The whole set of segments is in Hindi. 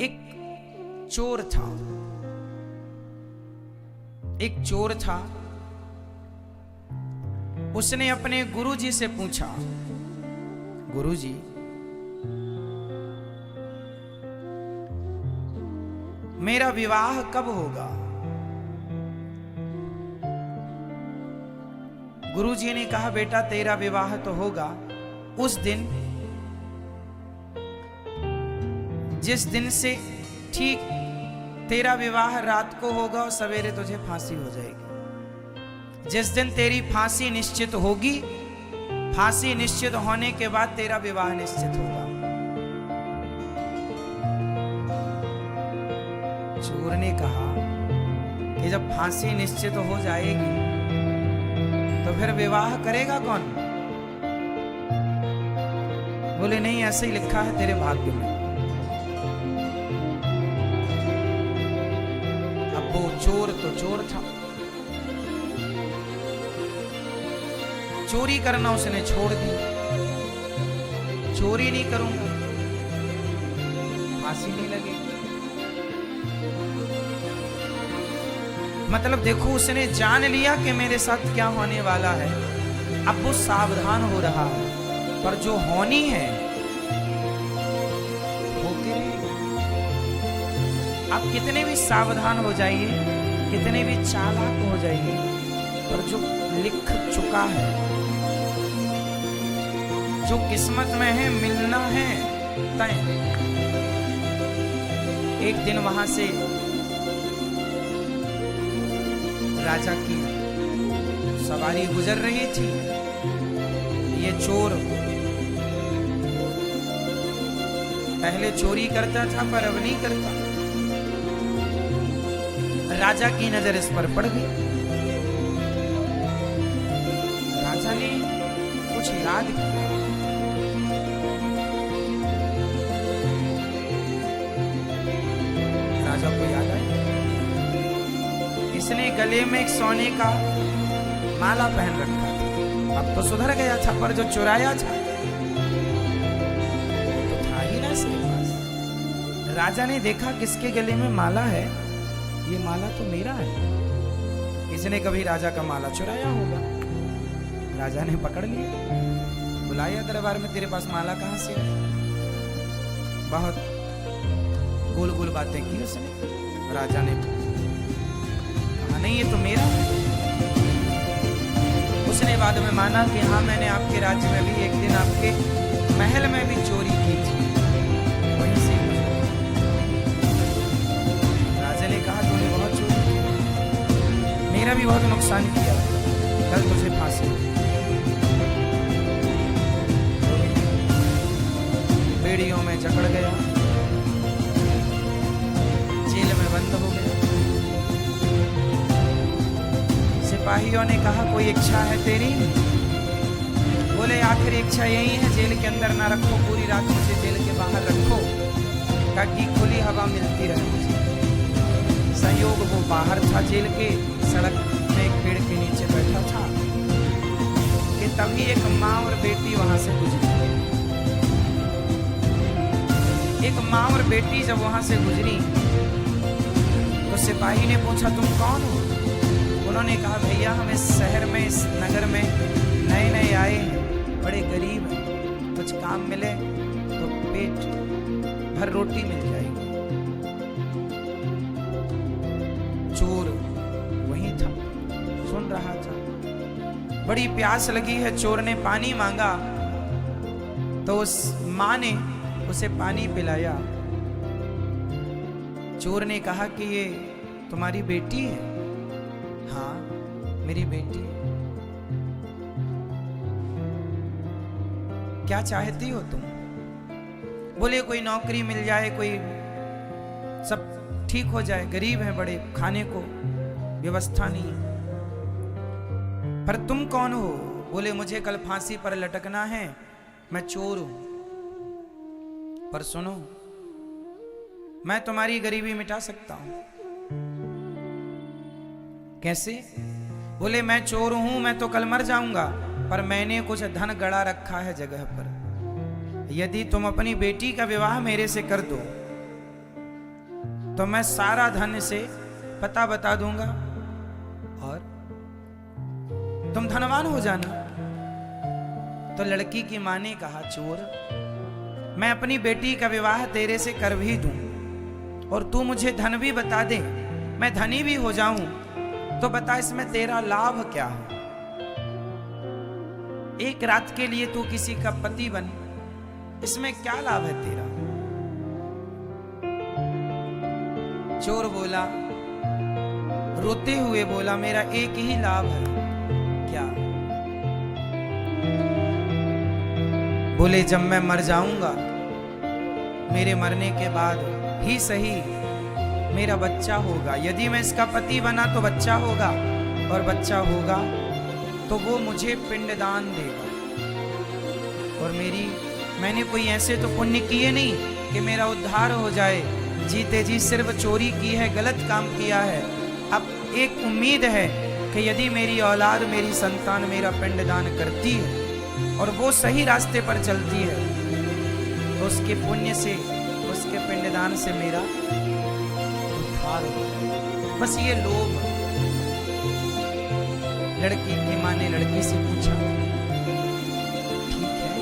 एक चोर था, एक चोर था। उसने अपने गुरुजी से पूछा, गुरुजी मेरा विवाह कब होगा? गुरुजी ने कहा, बेटा तेरा विवाह तो होगा उस दिन जिस दिन से ठीक तेरा विवाह रात को होगा और सवेरे तुझे फांसी हो जाएगी। जिस दिन तेरी फांसी निश्चित होगी, फांसी निश्चित होने के बाद तेरा विवाह निश्चित होगा। चोर ने कहा कि जब फांसी निश्चित हो जाएगी तो फिर विवाह करेगा कौन? बोले नहीं, ऐसे ही लिखा है तेरे भाग्य में। अब वो चोर तो चोर था, चोरी करना उसने छोड़ दी। चोरी नहीं करूंगा, फांसी नहीं लगेगी। मतलब देखो, उसने जान लिया कि मेरे साथ क्या होने वाला है। अब वो सावधान हो रहा है, पर जो होनी है वो आप कितने भी सावधान हो जाइए, कितने भी चालाक हो जाइए, पर जो लिख चुका है, जो किस्मत में है, मिलना है तय। एक दिन वहां से राजा की सवारी गुजर रही थी। ये चोर पहले चोरी करता था पर अब नहीं करता। राजा की नजर इस पर पड़ गई। राजा ने कुछ याद किया। राजा को याद आया, इसने गले में एक सोने का माला पहन रखा था। अब तो सुधर गया था, पर जो चुराया था तो था ही ना इसके पास। राजा ने देखा किसके गले में माला है, ये माला तो मेरा है। इसने कभी राजा का माला चुराया होगा। राजा ने पकड़ लिया, बुलाया दरबार में, तेरे पास माला कहां से है? बहुत गोल गोल बातें की उसने। राजा ने कहा, नहीं ये तो मेरा है। उसने बाद में माना कि हाँ, मैंने आपके राज्य में भी एक दिन आपके महल में भी चोरी की थी, वहीं से। राजा ने कहा, तूने बहुत चोरी की, मेरा भी बहुत नुकसान किया, कल तुझे फांसी। बेड़ियों में जकड़ गया, जेल में बंद हो गया। सिपाहियों ने कहा, कोई इच्छा है तेरी? बोले आखिर इच्छा यही है, जेल के अंदर ना रखो, पूरी रात मुझे जेल के बाहर रखो ताकि खुली हवा मिलती रहे मुझे। संयोग वो बाहर था जेल के, सड़क में एक पेड़ के नीचे बैठा था कि तभी एक माँ और बेटी वहां से गुजरी। एक माँ और बेटी जब वहां से गुजरी तो सिपाही ने पूछा, तुम कौन हो? उन्होंने कहा, भैया हम इस शहर में, इस नगर में नए नए आए हैं, बड़े गरीब हैं, कुछ काम मिले तो पेट भर रोटी मिल जाएगी। चोर वहीं था, सुन रहा था। बड़ी प्यास लगी है, चोर ने पानी मांगा तो उस माँ ने उसे पानी पिलाया। चोर ने कहा कि ये तुम्हारी बेटी है? हाँ मेरी बेटी है। क्या चाहती हो तुम? बोले कोई नौकरी मिल जाए, कोई सब ठीक हो जाए, गरीब है बड़े, खाने को व्यवस्था नहीं है। पर तुम कौन हो? बोले मुझे कल फांसी पर लटकना है, मैं चोर हूं। पर सुनो, मैं तुम्हारी गरीबी मिटा सकता हूं। कैसे? बोले मैं चोर हूं, मैं तो कल मर जाऊंगा, पर मैंने कुछ धन गड़ा रखा है जगह पर। यदि तुम अपनी बेटी का विवाह मेरे से कर दो तो मैं सारा धन से पता बता दूंगा और तुम धनवान हो जाना। तो लड़की की मां ने कहा, चोर, मैं अपनी बेटी का विवाह तेरे से कर भी दूं और तू मुझे धन भी बता दे, मैं धनी भी हो जाऊं, तो बता इसमें तेरा लाभ क्या है? एक रात के लिए तू किसी का पति बन, इसमें क्या लाभ है तेरा? चोर बोला, रोते हुए बोला, मेरा एक ही लाभ है। क्या? बोले, जब मैं मर जाऊंगा, मेरे मरने के बाद ही सही मेरा बच्चा होगा। यदि मैं इसका पति बना तो बच्चा होगा, और बच्चा होगा तो वो मुझे पिंडदान देगा। और मैंने कोई ऐसे तो पुण्य किए नहीं कि मेरा उद्धार हो जाए। जीते जी सिर्फ चोरी की है, गलत काम किया है। अब एक उम्मीद है कि यदि मेरी औलाद, मेरी संतान मेरा पिंडदान करती है और वो सही रास्ते पर चलती है, तो उसके पुण्य से, उसके पिंडदान से मेरा उद्धार हो। बस ये लोभ। लड़की की मां ने लड़की से पूछा, ठीक है?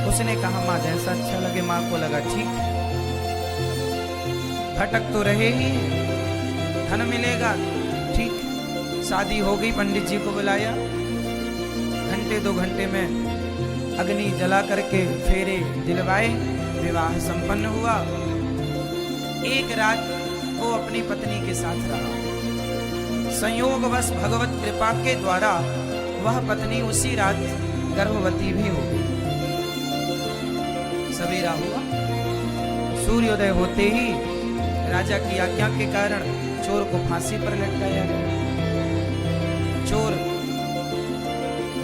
उसने कहा, मां जैसा अच्छा लगे। मां को लगा ठीक है, भटक तो रहे ही, धन मिलेगा, ठीक। शादी हो गई, पंडित जी को बुलाया, घंटे 2 घंटे में अग्नि जला करके फेरे दिलवाए, विवाह संपन्न हुआ। एक रात वो अपनी पत्नी के साथ रहा। संयोगवश भगवत कृपा के द्वारा वह पत्नी उसी रात गर्भवती भी हो गई। सवेरा हुआ, सूर्योदय होते ही राजा की आज्ञा के कारण चोर को फांसी पर लटकाया गया। चोर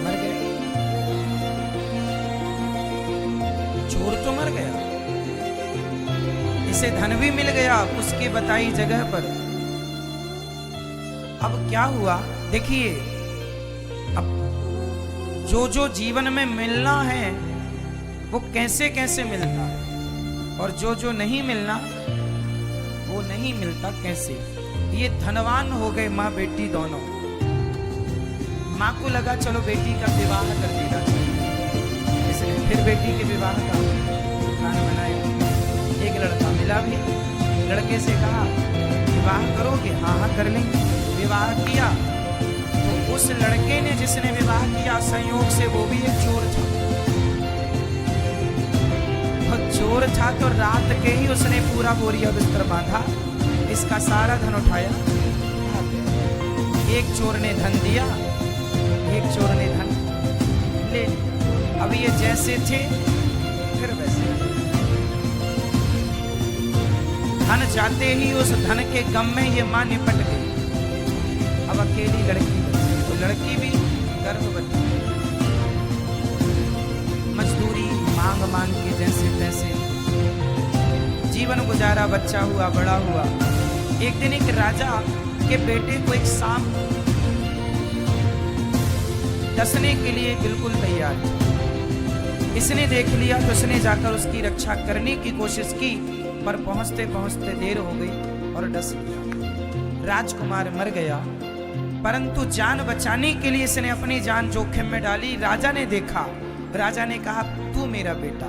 मर गया। चोर तो मर गया, इसे धन भी मिल गया उसकी बताई जगह पर। अब क्या हुआ देखिए, अब जो जीवन में मिलना है वो कैसे कैसे मिलता है, और जो नहीं मिलना वो नहीं मिलता कैसे। ये धनवान हो गए माँ बेटी दोनों। माँ को लगा चलो बेटी का विवाह कर देना चाहिए, इसलिए फिर बेटी के विवाह का प्लान बनाया। एक लड़का मिला भी, लड़के से कहा, विवाह करोगे? हाँ हाँ कर लेंगे। विवाह किया तो उस लड़के ने जिसने विवाह किया, संयोग से वो भी एक चोर था। चोर था तो रात के ही उसने पूरा बोरिया बिस्तर बांधा, इसका सारा धन उठाया। एक चोर ने धन दिया, एक चोर ने धन ले लिया। अब ये जैसे थे फिर वैसे। धन जाते ही उस धन के गम में ये मां निपट गई। अब अकेली लड़की बची, तो लड़की भी गर्भवती, मजदूरी मांग मांग के जैसे तैसे जीवन गुजारा। बच्चा हुआ, बड़ा हुआ। एक दिन एक राजा के बेटे को एक सांप डसने के लिए बिल्कुल तैयार था। इसने देख लिया तो इसने जाकर उसकी रक्षा करने की कोशिश की, पर पहुंचते पहुंचते देर हो गई और डस गया। राजकुमार मर गया, परंतु जान बचाने के लिए इसने अपनी जान जोखिम में डाली। राजा ने देखा, राजा ने कहा, तू मेरा बेटा।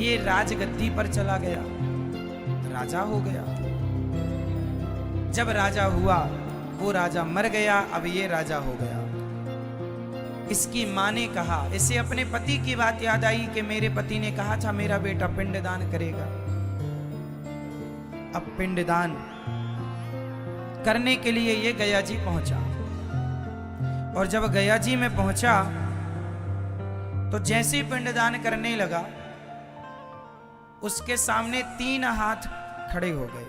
ये राजगद्दी पर चला गया, राजा हो गया। जब राजा हुआ, वो राजा मर गया, अब ये राजा हो गया। इसकी मां ने कहा, इसे अपने पति की बात याद आई कि मेरे पति ने कहा था मेरा बेटा पिंडदान करेगा। अब पिंडदान करने के लिए ये गया जी पहुंचा, और जब गया जी में पहुंचा तो जैसे ही पिंडदान करने लगा, उसके सामने 3 हाथ खड़े हो गए।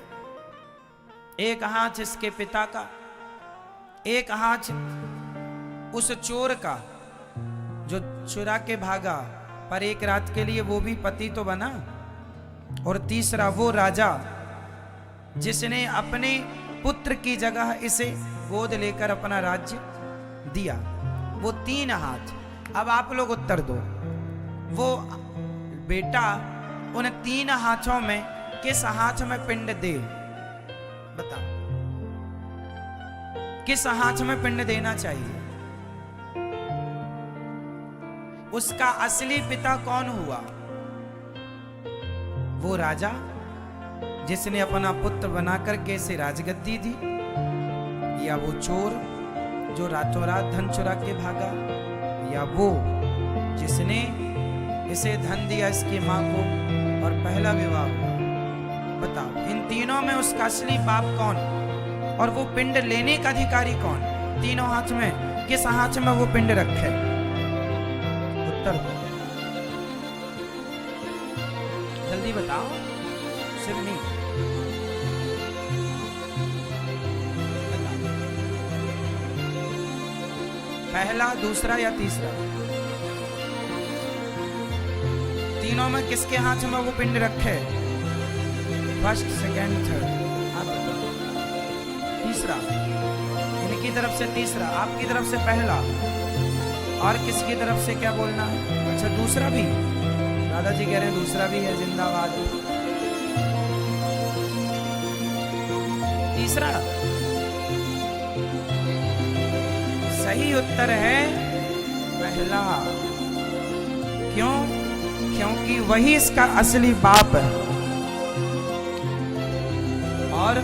एक हाथ इसके पिता का, एक हाथ उस चोर का जो चुरा के भागा, पर एक रात के लिए वो भी पति तो बना, और तीसरा वो राजा जिसने अपने पुत्र की जगह इसे गोद लेकर अपना राज्य दिया। वो 3 हाथ। अब आप लोग उत्तर दो, वो बेटा उन 3 हाथों में किस हाथ में पिंड दे? बताओ किस हाथ में पिंड देना चाहिए? उसका असली पिता कौन हुआ? वो राजा जिसने अपना पुत्र बनाकर कैसे राजगद्दी दी, या वो चोर जो रातों रात धन चुरा के भागा, या वो जिसने इसे धन दिया इसकी मां को और पहला विवाह हुआ? बताओ इन तीनों में उसका असली बाप कौन और वो पिंड लेने का अधिकारी कौन? तीनों हाथ में किस हाथ में वो पिंड रखे? उत्तर दो, जल्दी बताओ। शिवनी बताओ, पहला, दूसरा या तीसरा? तीनों में किसके हाथ में वो पिंड रखे? First, second, third. आप बताओ। तीसरा, इनकी तरफ से तीसरा, आपकी तरफ से पहला, और किसकी तरफ से क्या बोलना है? अच्छा दूसरा भी, दादाजी कह रहे हैं दूसरा भी है, जिंदाबाद। तीसरा सही उत्तर है पहला। क्यों? क्योंकि वही इसका असली बाप है, और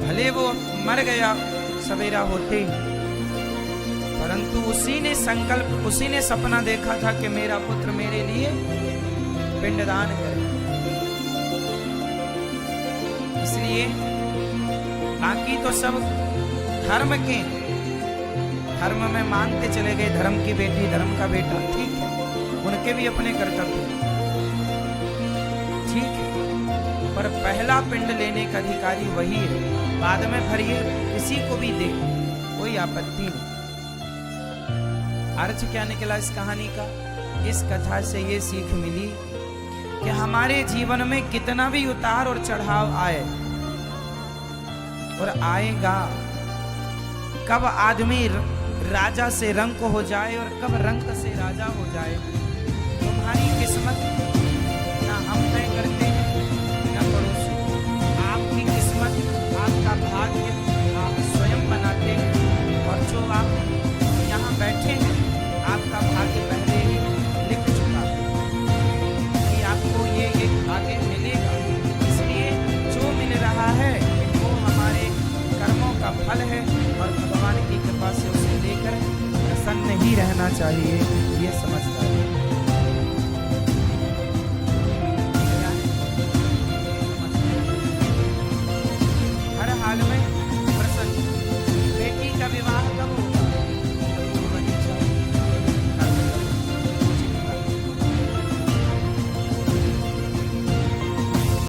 भले वो मर गया सवेरा होते ही, परंतु उसी ने संकल्प, उसी ने सपना देखा था कि मेरा पुत्र मेरे लिए पिंडदान करे। इसलिए बाकी तो सब धर्म के, धर्म में मानते चले गए, धर्म की बेटी, धर्म का बेटा, ठीक है, उनके भी अपने कर्तव्य, ठीक है, पर पहला पिंड लेने का अधिकारी वही है। बाद में भरिए किसी को भी दे, कोई आपत्ति नहीं। अर्थ क्या निकला इस कहानी का? इस कथा से ये सीख मिली कि हमारे जीवन में कितना भी उतार और चढ़ाव आए, और आएगा, कब आदमी राजा से रंक हो जाए और कब रंक से राजा हो जाए, तुम्हारी किस्मत ना हम तय करते हैं ना पड़ोसी। आपकी किस्मत, आपका भाग्य आप स्वयं बनाते हैं, और जो आप यहाँ बैठे हैं आपका भाग्य पहले ही लिख चुका है कि आपको ये आगे मिलेगा। इसलिए जो मिल रहा है वो हमारे कर्मों का फल है, और भगवान की कृपा से उसे लेकर प्रसन्न ही रहना चाहिए, ये समझ